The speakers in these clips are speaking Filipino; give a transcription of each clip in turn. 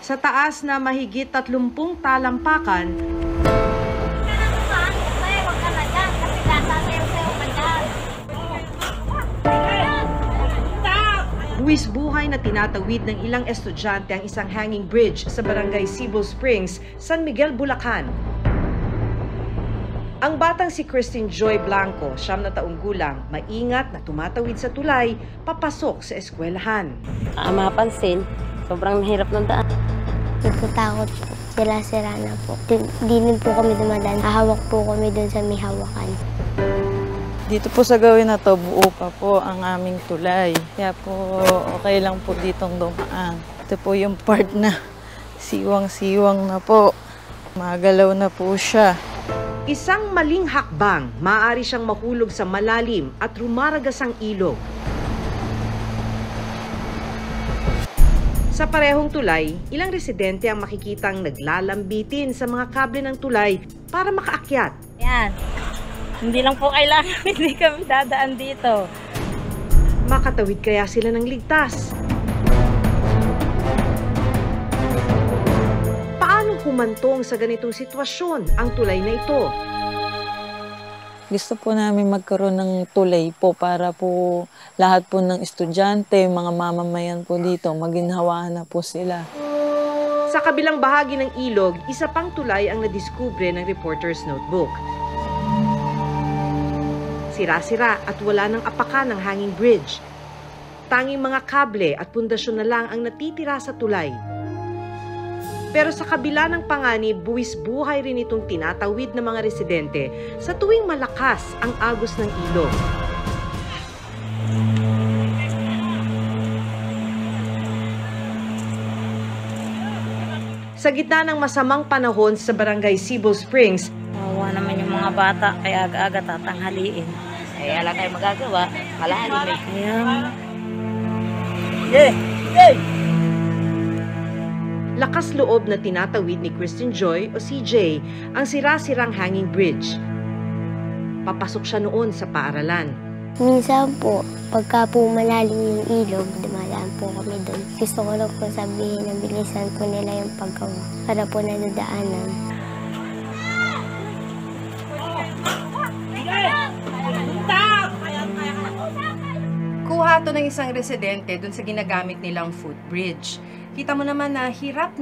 Sa taas na mahigit 30 talampakan, buwis buhay na tinatawid ng ilang estudyante ang isang hanging bridge sa barangay Cebu Springs, San Miguel, Bulacan. Ang batang si Christine Joy Blanco, 9 na taong gulang, maingat na tumatawid sa tulay papasok sa eskwelahan. Mapansin, sobrang mahirap ng daan. Nagtatakot po. Sira-sira na po. Di din po kami dumadaan. Hahawak po kami dun sa may hawakan. Dito po sa gawin na to, buo pa po ang aming tulay. Kaya po okay lang po ditong dumaan. Ito po yung part na siwang-siwang na po. Magalaw na po siya. Isang maling hakbang, maaari siyang mahulog sa malalim at rumaragas ang ilog. Sa parehong tulay, ilang residente ang makikitang naglalambitin sa mga kable ng tulay para makaakyat. Yan. Hindi lang po kailangan, hindi kami dadaan dito. Makatawid kaya sila ng ligtas? Paano humantong sa ganitong sitwasyon ang tulay na ito? Gusto po namin magkaroon ng tulay po para po lahat po ng estudyante, mga mamamayan po dito, maginhawaan na po sila. Sa kabilang bahagi ng ilog, isa pang tulay ang nadiskubre ng reporter's notebook. Sira-sira at wala ng apakan ng hanging bridge. Tanging mga kable at pundasyon na lang ang natitira sa tulay. Pero sa kabila ng panganib, buwis buhay rin itong tinatawid ng mga residente sa tuwing malakas ang agos ng ilog. Sa gitna ng masamang panahon sa barangay Cebu Springs, Mawa naman yung mga bata, kaya aga-aga tatanghaliin. Ay, wala kayo magagawa. Malalim eh. lakas loob na tinatawid ni Christine Joy o CJ ang sira-sirang hanging bridge. Papasok siya noon sa paaralan. Minsan po, pagka po malalim yung ilog, dumadaan po kami doon. Gusto ko lang po sabihin na bilisan po nila yung paggawa para po nadadaanan. Kuha to ng isang residente dun sa ginagamit nilang footbridge. Kita mo naman na hirap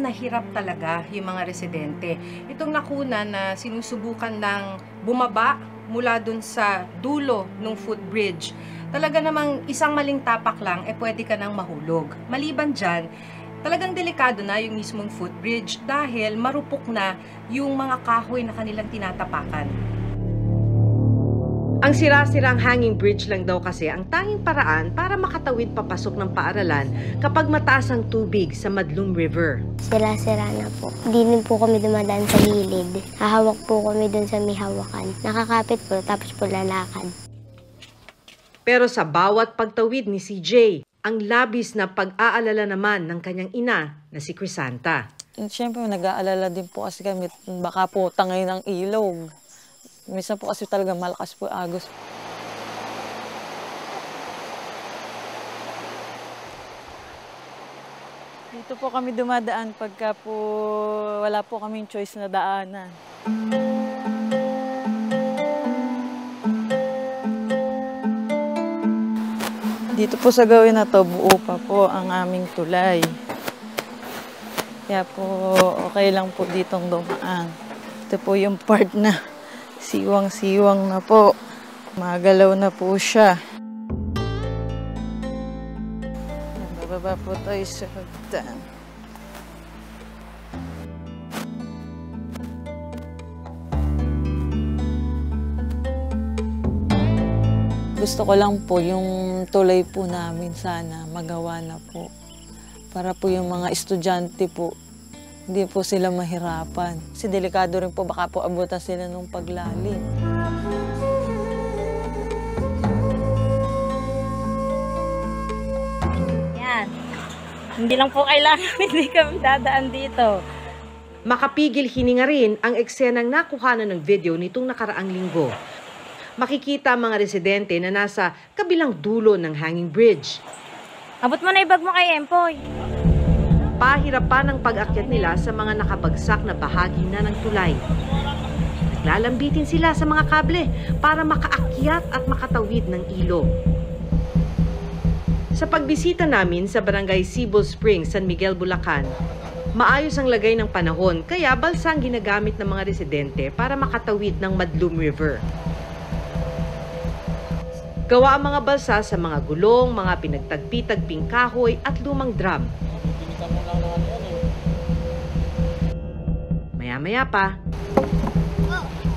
talaga yung mga residente. Itong nakuna na sinusubukan ng bumaba mula dun sa dulo ng footbridge. Talaga namang isang maling tapak lang, pwede ka nang mahulog. Maliban dyan, talagang delikado na yung mismong footbridge dahil marupok na yung mga kahoy na kanilang tinatapakan. Ang sira-sirang hanging bridge lang daw kasi ang tanging paraan para makatawid papasok ng paaralan kapag mataas ang tubig sa Madlum River. Sira-sira na po. Di din po kami dumadaan sa gilid. Hahawak po kami dun sa may hawakan. Nakakapit po, tapos po lalakad. Pero sa bawat pagtawid ni CJ, ang labis na pag-aalala naman ng kanyang ina na si Crisanta. Siyempre, nag-aalala din po kasi kami, baka po tangay ng ilog. Minsan po kasi talaga malakas po agos. Dito po kami dumadaan pagka po wala po kaming choice na daanan. Dito po sa gawin na to, buo pa po ang aming tulay. Kaya po okay lang po ditong dumaan. Ito po yung part na siwang-siwang na po. Magalaw na po siya. Bababa po tayo sa hagdan. Gusto ko lang po yung tulay po namin sana magawa na po. Para po yung mga estudyante po, hindi po sila mahirapan. Kasi delikado rin po, baka po abutan sila ng paglalim. Yan. Hindi lang po kailangan, hindi kami dadaan dito. Makapigil hininga rin ang eksenang nakuhanan ng video nitong nakaraang linggo. Makikita ang mga residente na nasa kabilang dulo ng hanging bridge. Abot mo na ibag mo kay Empoy. Pahirapan ang pag-akyat nila sa mga nakabagsak na bahagi na ng tulay. Naglalambitin sila sa mga kable para makaakyat at makatawid ng ilog. Sa pagbisita namin sa Barangay Cebu Springs, San Miguel, Bulacan, maayos ang lagay ng panahon kaya balsa ang ginagamit ng mga residente para makatawid ng Madlum River. Gawa ang mga balsa sa mga gulong, mga pinagtagpi-tagping kahoy at lumang drum. Maya-maya pa,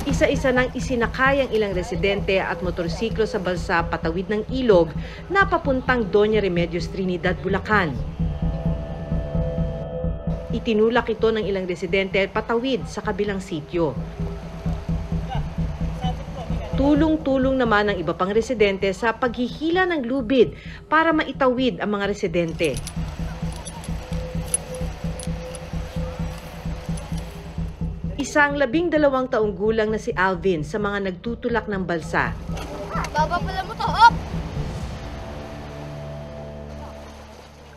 isa-isa nang isinakay ang ilang residente at motorsiklo sa balsa patawid ng ilog na papuntang Doña Remedios Trinidad, Bulacan. Itinulak ito ng ilang residente at patawid sa kabilang sitio. Tulong-tulong naman ang iba pang residente sa paghihila ng lubid para maitawid ang mga residente. Isang 12 taong gulang na si Alvin sa mga nagtutulak ng balsa. Baba pala mo to, hop!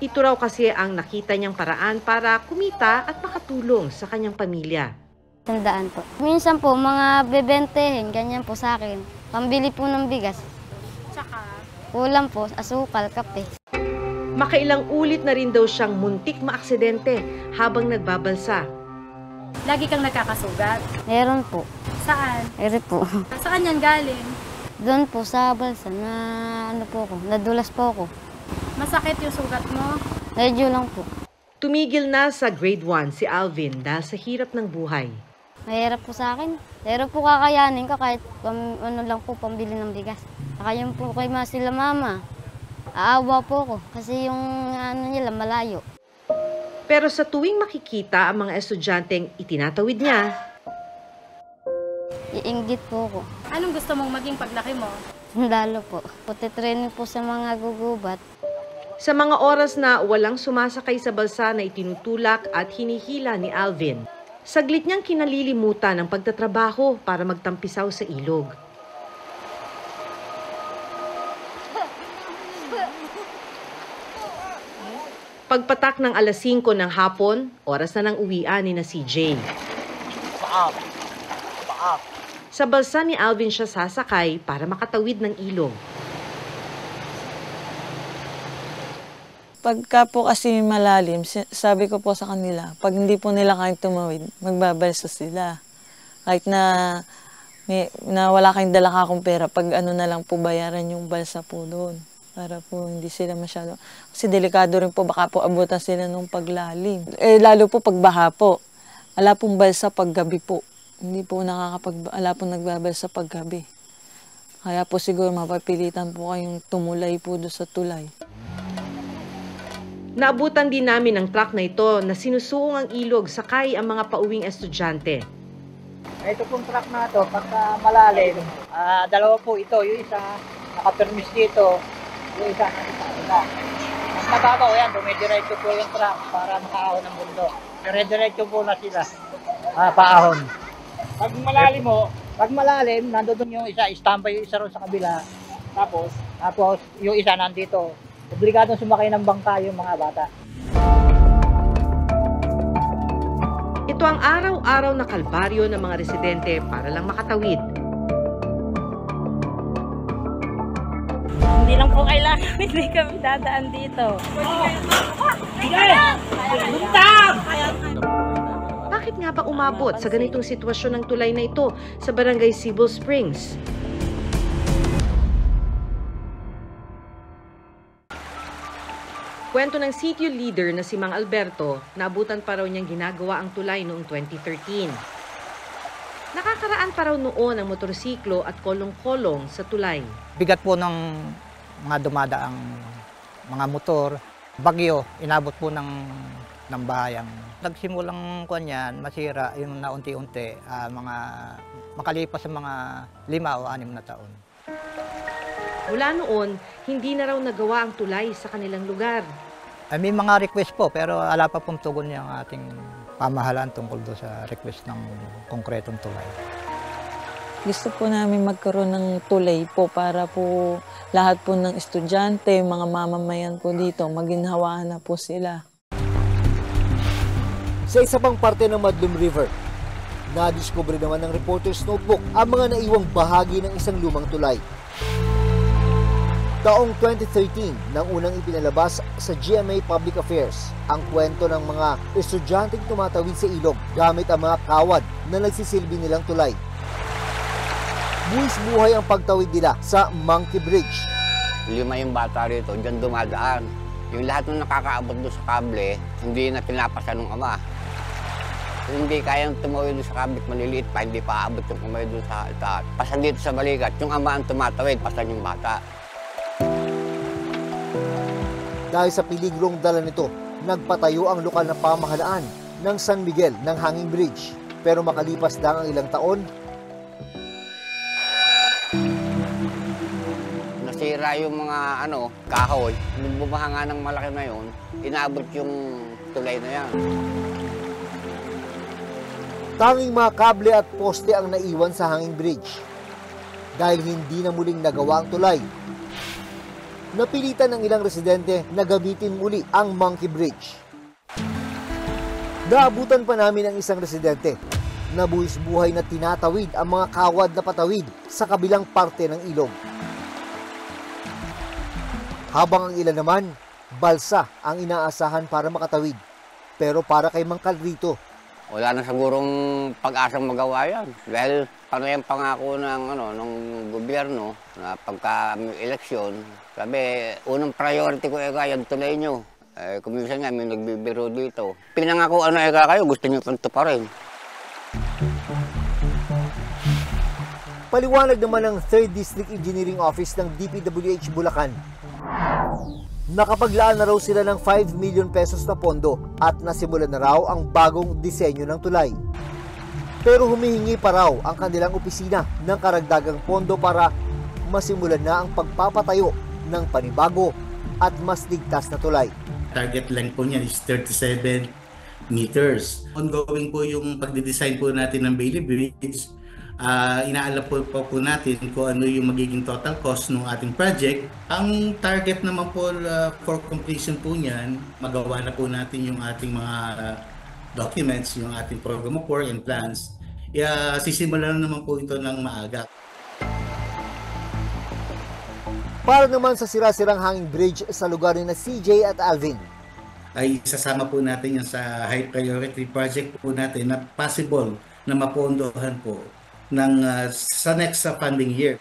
Ito raw kasi ang nakita niyang paraan para kumita at makatulong sa kanyang pamilya. Tandaan po. Minsan po, mga bebentehin, ganyan po sa akin. Pambili po ng bigas. Tsaka? Ulam po, asukal, kape. Makailang ulit na rin daw siyang muntik maaksidente habang nagbabalsa. Lagi kang nagkakasugat. Meron po. Saan? Eri po. Saan yan galing? Doon po sa balsa na ano po ako, nadulas po ako. Masakit yung sugat mo? Medyo lang po. Tumigil na sa grade 1 si Alvin dahil sa hirap ng buhay. Mahirap po sa akin. Pero po kakayanin ko kahit ano lang po pambili ng bigas. Saka yung po kay sila mama, aawa po ako kasi yung ano nila malayo. Pero sa tuwing makikita ang mga estudyanteng itinatawid niya, Iinggit po ako. Anong gusto mong maging paglaki mo? Sundalo po. Puti training po sa mga gugubat. sa mga oras na walang sumasakay sa balsa na itinutulak at hinihila ni Alvin, saglit niyang kinalilimutan ang pagtatrabaho para magtampisaw sa ilog. Pagpatak ng alas 5 ng hapon, oras na ng uwian ni na CJ. Sa balsa ni Alvin siya sasakay para makatawid ng ilog. Pagka po kasi malalim, sabi ko po sa kanila, pag hindi po nila kayang tumawid, magbabalsa sila. Kahit na wala kayong dala kakong pera, pag ano na lang po bayaran yung balsa po doon. Para po hindi sila masyado. Kasi delikado rin po, baka po abutan sila nung paglalim. Lalo po pagbaha po. Wala pong balsa paggabi po. Hindi po wala pong nagbabalsa paggabi. Kaya po siguro mapapilitan po kayong tumulay po doon sa tulay. Naabutan din namin ang truck na ito na sinusuong ang ilog sakay ang mga pauwing estudyante. Ito pong truck na ito, pagka malalim, dalawa po ito. Yung isa, nakapermis dito. Yung isa, nakita. Mas mababaw yan, dumidiretso po yung truck para makaahon ng bundok. Dire-diretso po na sila, paahon. Pag malalim, nandoon yung isa, standby yung isa ron sa kabila. Tapos yung isa nandito. Obligadong sumakay ng bangka yung mga bata. Ito ang araw-araw na kalbaryo ng mga residente para lang makatawid. Hindi lang po kailangan, hindi kami dadaan dito. Bakit nga ba umabot sa ganitong sitwasyon ng tulay na ito sa Barangay Cebu Springs? Kwento ng sitio leader na si Mang Alberto, naabutan pa raw niyang ginagawa ang tulay noong 2013. Nakakaraan pa raw noon ang motorsiklo at kolong-kolong sa tulay. Bigat po ng mga dumadaang mga motor. Bagyo, inabot po ng bahayang. Nagsimulang kuwan masira yung naunti-unti, mga makalipas sa mga 5 o 6 na taon. Mula noon, hindi na raw nagawa ang tulay sa kanilang lugar. May mga request po pero wala pa pong tugon yung ating pamahalaan tungkol doon sa request ng konkretong tulay. Gusto po namin magkaroon ng tulay po para po lahat po ng estudyante, mga mamamayan po dito, maginhawaan na po sila. Sa isa pang parte ng Madlum River, nadiskubre naman ng Reporter's Notebook ang mga naiwang bahagi ng isang lumang tulay. Taong 2013 nang unang ipinalabas sa GMA Public Affairs ang kwento ng mga estudyanteng tumatawid sa ilog gamit ang mga kawad na nagsisilbi nilang tulay. Buwis buhay ang pagtawid nila sa Monkey Bridge. 5 yung bata rito, dyan dumadaan. Yung lahat ng nakakaabot doon sa kable, hindi na pinapasa ng ama. Hindi kayang tumawid doon sa kable, maliliit pa, hindi pa aabot yung kamay doon sa itaat. Pasan dito sa balikat, yung ama ang tumatawid, pasan yung bata. Dahil sa peligrong dala nito, nagpatayo ang lokal na pamahalaan ng San Miguel ng Hanging Bridge. Pero makalipas lang ang ilang taon, Nasira yung mga kahoy. Nung bumaha nga ng malaki na yun, inaabot yung tulay na yan. tanging mga kable at poste ang naiwan sa Hanging Bridge. Dahil hindi na muling nagawa ang tulay, napilitan ng ilang residente na gamitin muli ang Monkey Bridge. Naabutan pa namin ang isang residente na buwis buhay na tinatawid ang mga kawad na patawid sa kabilang parte ng ilog. Habang ang ilan naman, balsa ang inaasahan para makatawid. Pero para kay Mang Calrito, Wala na sigurong pag-asang magawa yan. Dahil yung pangako ng gobyerno na pagka may eleksyon, sabi, unang priority ko yung tulay nyo. Kung minsan nga may nagbibiro dito. Pinangako kayo, gusto nyo pang tuparin. paliwanag naman ng 3rd District Engineering Office ng DPWH Bulacan. Nakapaglaan na raw sila ng 5 million pesos na pondo at nasimulan na raw ang bagong disenyo ng tulay. Pero humihingi pa raw ang kanilang opisina ng karagdagang pondo para masimulan na ang pagpapatayo ng panibago at mas ligtas na tulay. Target length po niya is 37 meters. Ongoing po yung pagdidesign po natin ng Bailey Bridge. Inaalam po natin kung ano yung magiging total cost ng ating project. Ang target naman po for completion po niyan, magawa na po natin yung ating mga documents, yung ating program of work and plans. Sisimulan naman po ito ng maaga. Para naman sa sira-sirang hanging bridge sa lugar ni na CJ at Alvin, ay isasama po natin yan sa high priority project po natin na possible na mapondohan po ng sa next funding year.